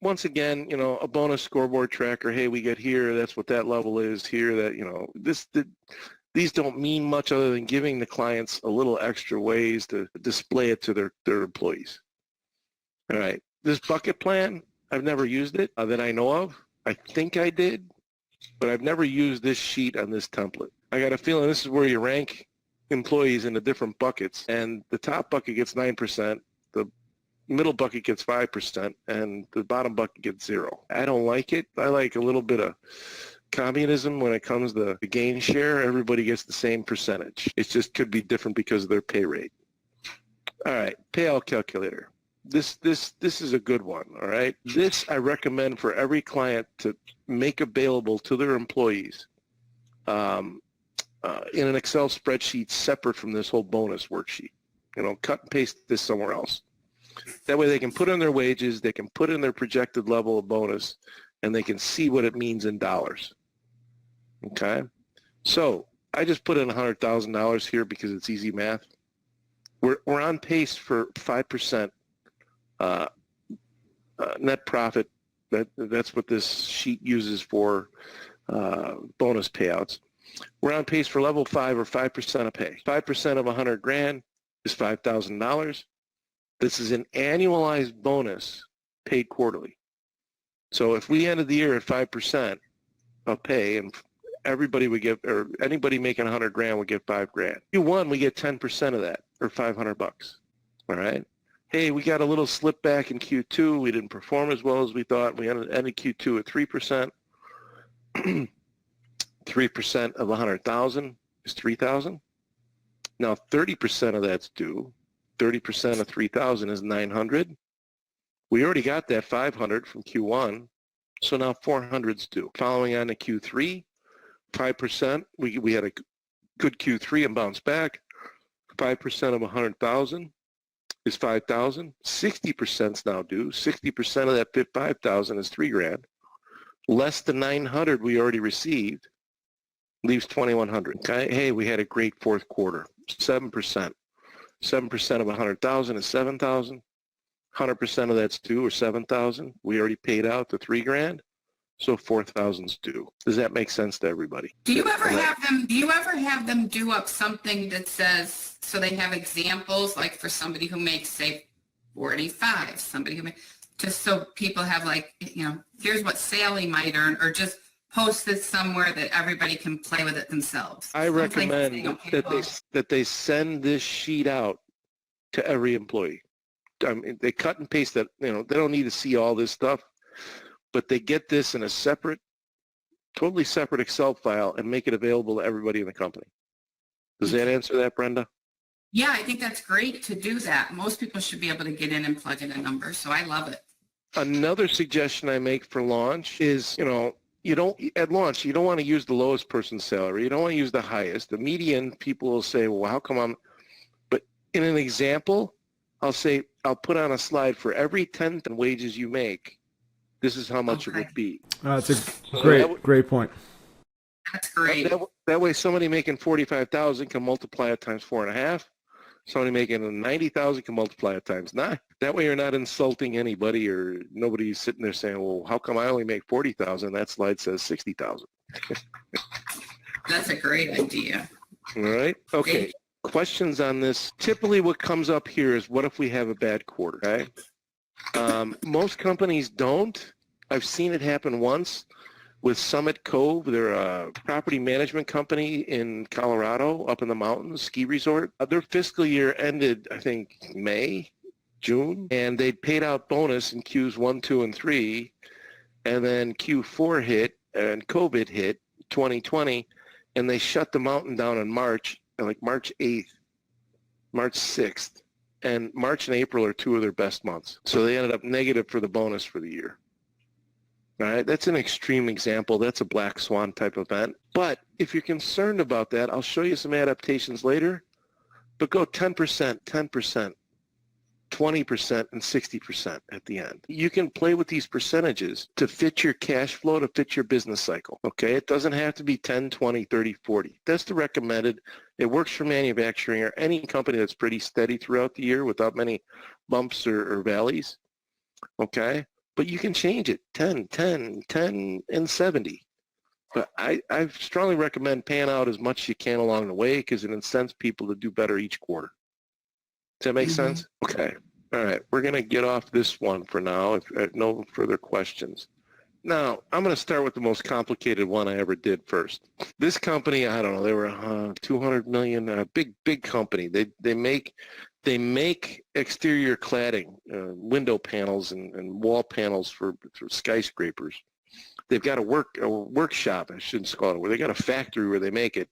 once again, you know, a bonus scoreboard tracker, hey, we get here, that's what that level is here, that, you know, these don't mean much other than giving the clients a little extra ways to display it to their employees. All right. This bucket plan, I've never used it that I know of. I think I did, but I've never used this sheet on this template. I got a feeling this is where you rank employees into different buckets, and the top bucket gets 9%, the middle bucket gets 5%, and the bottom bucket gets 0. I don't like it. I like a little bit of communism when it comes to the gain share. Everybody gets the same percentage. It just could be different because of their pay rate. All right, payout calculator. This is a good one, all right? This I recommend for every client to make available to their employees in an Excel spreadsheet separate from this whole bonus worksheet. You know, cut and paste this somewhere else. That way they can put in their wages, they can put in their projected level of bonus, and they can see what it means in dollars. Okay? So I just put in $100,000 here because it's easy math. We're on pace for 5% net profit. That's what this sheet uses for bonus payouts. We're on pace for level 5 or 5% of pay. 5% of $100,000 is $5,000. This is an annualized bonus paid quarterly. So if we ended the year at 5% of pay, and everybody would get, or anybody making $100,000 would get $5,000. Q1 we get 10% of that, or $500. All right. Hey, we got a little slip back in Q2. We didn't perform as well as we thought. We ended Q2 at 3%. 3% of 100,000 is 3,000. Now 30% of that's due. 30% of 3,000 is 900. We already got that 500 from Q1, so now 400's due. Following on to Q3, 5%. We had a good Q3 and bounced back. 5% of 100,000 is 5,000. 60% is now due. 60% of that 5,000 is $3,000. Less than 900 we already received, leaves 2,100. Okay. Hey, we had a great fourth quarter. 7%. 7% of 100,000 is 7,000. 100% of that's due, or 7,000. We already paid out the $3,000, so 4,000's due. Does that make sense to everybody? Do you ever have them do up something that says, so they have examples, like for somebody who makes, say, 45, somebody who makes, just so people have, like, you know, here's what Sally might earn, or just post this somewhere that everybody can play with it themselves? I recommend that they send this sheet out to every employee. I mean, they cut and paste that. You know, they don't need to see all this stuff, but they get this in a separate, totally separate Excel file and make it available to everybody in the company. Does that answer that, Brenda? Yeah, I think that's great to do that. Most people should be able to get in and plug in a number, so I love it. Another suggestion I make for launch is, you know, at launch, you don't want to use the lowest person's salary. You don't want to use the highest. The median, people will say, well, how come but in an example, I'll say, I'll put on a slide for every 10 wages you make, this is how much it would be. That's a great point. That's great. That way somebody making 45,000 can multiply it times 4.5. Somebody making 90,000 can multiply it times 9. That way you're not insulting anybody, or nobody's sitting there saying, well, how come I only make 40,000? That slide says 60,000. That's a great idea. All right. Okay. Questions on this? Typically what comes up here is, what if we have a bad quarter? Okay. Most companies don't. I've seen it happen once with Summit Cove. They're a property management company in Colorado, up in the mountains, ski resort. Their fiscal year ended, I think, June, and they paid out bonus in Qs 1, 2, and 3, and then Q4 hit, and COVID hit, 2020, and they shut the mountain down in March, like March 8th, March 6th, and March and April are two of their best months. So they ended up negative for the bonus for the year. All right, that's an extreme example. That's a black swan type event. But if you're concerned about that, I'll show you some adaptations later. But go 10%, 10%, 20%, and 60% at the end. You can play with these percentages to fit your cash flow, to fit your business cycle. Okay, it doesn't have to be 10, 20, 30, 40. That's the recommended. It works for manufacturing or any company that's pretty steady throughout the year without many bumps or valleys. Okay. but you can change it 10, 10, 10, and 70. But I strongly recommend paying out as much as you can along the way because it incents people to do better each quarter. Does that make sense? Okay. All right. We're going to get off this one for now if no further questions. Now, I'm going to start with the most complicated one I ever did first. This company, I don't know, they were 200 million, big company. They make exterior cladding, window panels and wall panels for skyscrapers. They've got a workshop, I shouldn't call it, where they got a factory where they make it,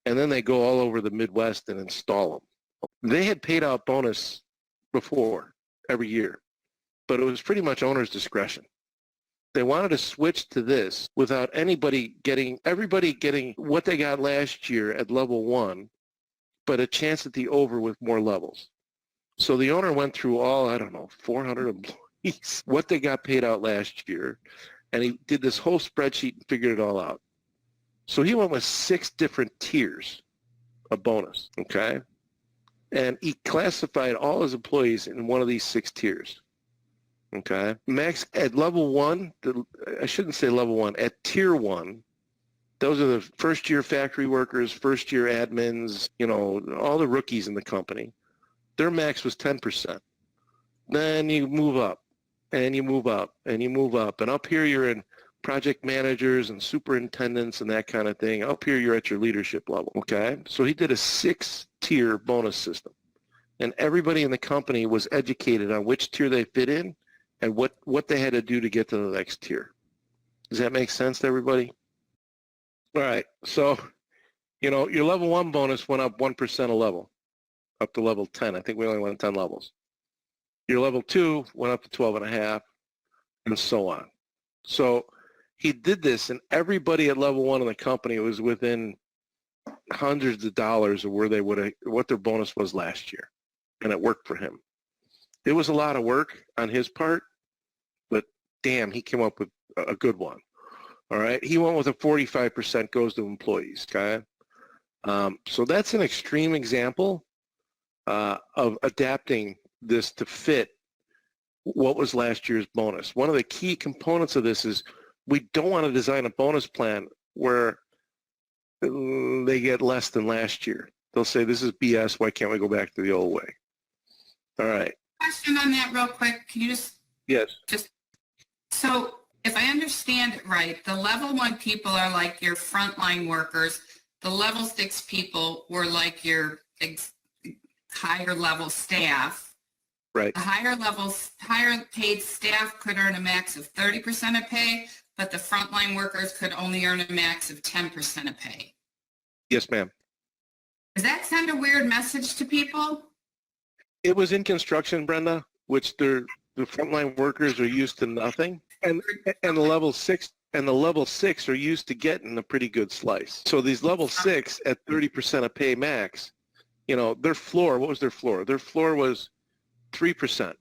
and then they go all over the Midwest and install them. They had paid out bonus before every year, but it was pretty much owner's discretion. They wanted to switch to this without everybody getting what they got last year at level 1, but a chance at the over with more levels. So the owner went through all, 400 employees, what they got paid out last year, and he did this whole spreadsheet and figured it all out. So he went with 6 different tiers of bonus, okay? And he classified all his employees in one of these 6 tiers. Okay. Max at level 1, I shouldn't say level 1, at tier 1, those are the first-year factory workers, first-year admins, all the rookies in the company. Their max was 10%. Then you move up, and you move up, and you move up. And up here you're in project managers and superintendents and that kind of thing. Up here you're at your leadership level. Okay. So he did a 6-tier bonus system. And everybody in the company was educated on which tier they fit in and what they had to do to get to the next tier. Does that make sense to everybody? All right. So, your level 1 bonus went up 1% a level, up to level 10. I think we only went 10 levels. Your level 2 went up to 12.5, and so on. So he did this, and everybody at level 1 in the company was within hundreds of dollars of where they what their bonus was last year, and it worked for him. It was a lot of work on his part, but damn, he came up with a good one. All right. He went with a 45% goes to employees. Okay. So that's an extreme example of adapting this to fit what was last year's bonus. One of the key components of this is we don't want to design a bonus plan where they get less than last year. They'll say, this is BS. Why can't we go back to the old way? All right. Question on that real quick. Can you Yes. So if I understand it right, the level 1 people are like your frontline workers. The level 6 people were like your higher level staff. Right. The higher paid staff could earn a max of 30% of pay, but the frontline workers could only earn a max of 10% of pay. Yes, ma'am. Does that send a weird message to people? It was in construction, Brenda, which the frontline workers are used to nothing, and the level 6 are used to getting a pretty good slice. So these level 6 at 30% of pay max, their floor. What was their floor? Their floor was 3%,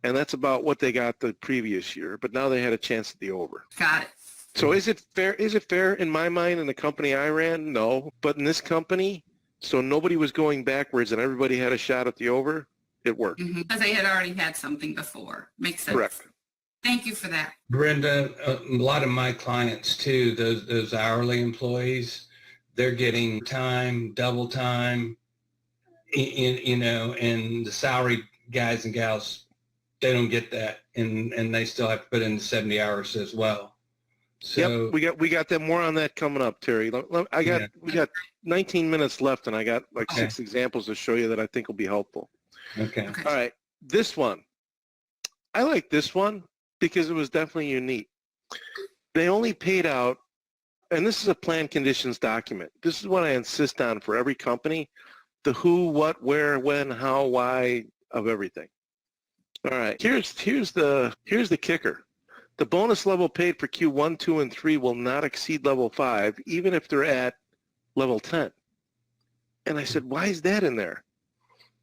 and that's about what they got the previous year. But now they had a chance at the over. Got it. So is it fair? Is it fair in my mind in the company I ran? No, but in this company. So nobody was going backwards and everybody had a shot at the over. It worked. Because they had already had something before. Makes sense. Correct. Thank you for that. Brenda, a lot of my clients too, those hourly employees, they're getting time, double time, and the salaried guys and gals, they don't get that, and they still have to put in the 70 hours as well. So yep, we got that more on that coming up, Terry. We got 19 minutes left, and I got 6 examples to show you that I think will be helpful. Okay. All right, this one. I like this one because it was definitely unique. They only paid out, and this is a plan conditions document. This is what I insist on for every company, the who, what, where, when, how, why of everything. All right, here's the kicker. The bonus level paid for Q1, 2, and 3 will not exceed level 5, even if they're at level 10. And I said, why is that in there?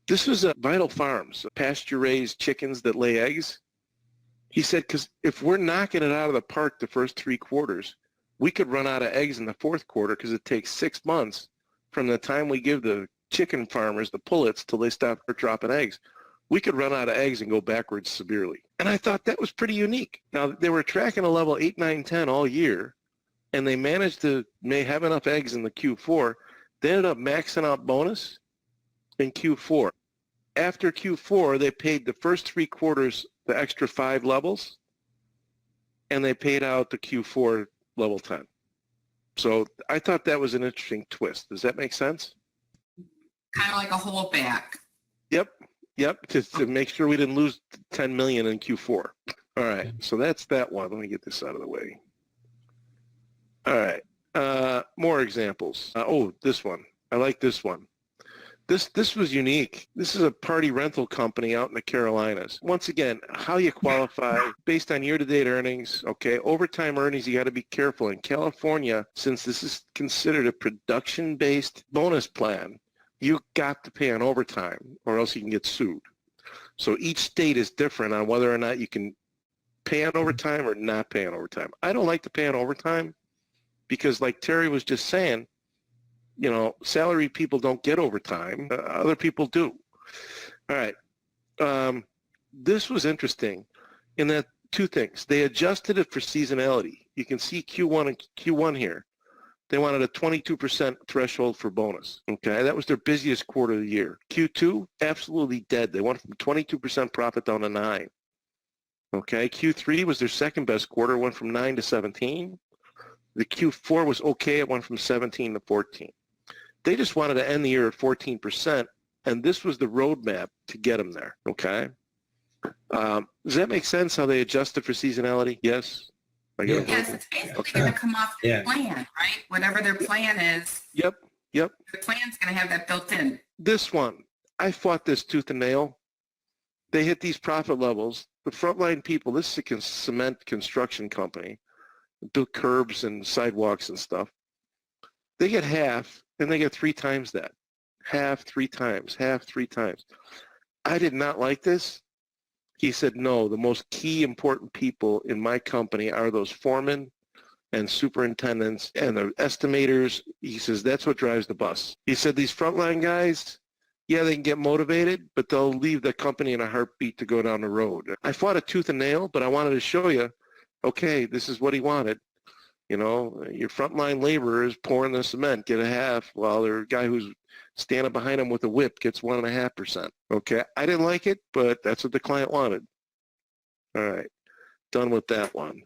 This was Vital Farms, pasture-raised chickens that lay eggs. He said, because if we're knocking it out of the park the first 3 quarters, we could run out of eggs in the 4th quarter because it takes 6 months from the time we give the chicken farmers the pullets till they stop dropping eggs. We could run out of eggs and go backwards severely. And I thought that was pretty unique. Now, they were tracking a level 8, 9, 10 all year, and they managed to may have enough eggs in the Q4. They ended up maxing out bonus in Q4. After Q4, they paid the first 3 quarters the extra 5 levels, and they paid out the Q4 level 10. So I thought that was an interesting twist. Does that make sense? Kind of like a holdback. Yep, to make sure we didn't lose 10 million in Q4. All right, so that's that one. Let me get this out of the way. All right, more examples. This one. I like this one. This was unique. This is a party rental company out in the Carolinas. Once again, how you qualify based on year-to-date earnings. Okay, overtime earnings, you got to be careful. In California, since this is considered a production-based bonus plan, you got to pay on overtime or else you can get sued. So each state is different on whether or not you can pay on overtime or not pay on overtime. I don't like to pay on overtime because, like Terry was just saying, you know, salaried people don't get overtime. Other people do. All right. This was interesting in that 2 things. They adjusted it for seasonality. You can see Q1 and Q1 here. They wanted a 22% threshold for bonus. Okay, that was their busiest quarter of the year. Q2, absolutely dead. They went from 22% profit down to 9. Okay, Q3 was their second best quarter, went from 9 to 17. The Q4 was okay. It went from 17 to 14. They just wanted to end the year at 14%, and this was the roadmap to get them there. Okay, does that make sense? How they adjusted for seasonality? Yes. Yes, it's basically going to come off their plan, right? Whatever their plan is. Yep. The plan's going to have that built in. This one, I fought this tooth and nail. They hit these profit levels. The frontline people, this is a cement construction company, built curbs and sidewalks and stuff. They get half, and they get 3 times that. Half, 3 times, half, 3 times. I did not like this. He said, no, the most key important people in my company are those foremen and superintendents and the estimators. He says, that's what drives the bus. He said, these frontline guys, yeah, they can get motivated, but they'll leave the company in a heartbeat to go down the road. I fought a tooth and nail, but I wanted to show you, okay, this is what he wanted. You know, your frontline laborer is pouring the cement, get a half, while the guy who's standing behind him with a whip gets 1.5%. Okay, I didn't like it, but that's what the client wanted. All right, done with that one.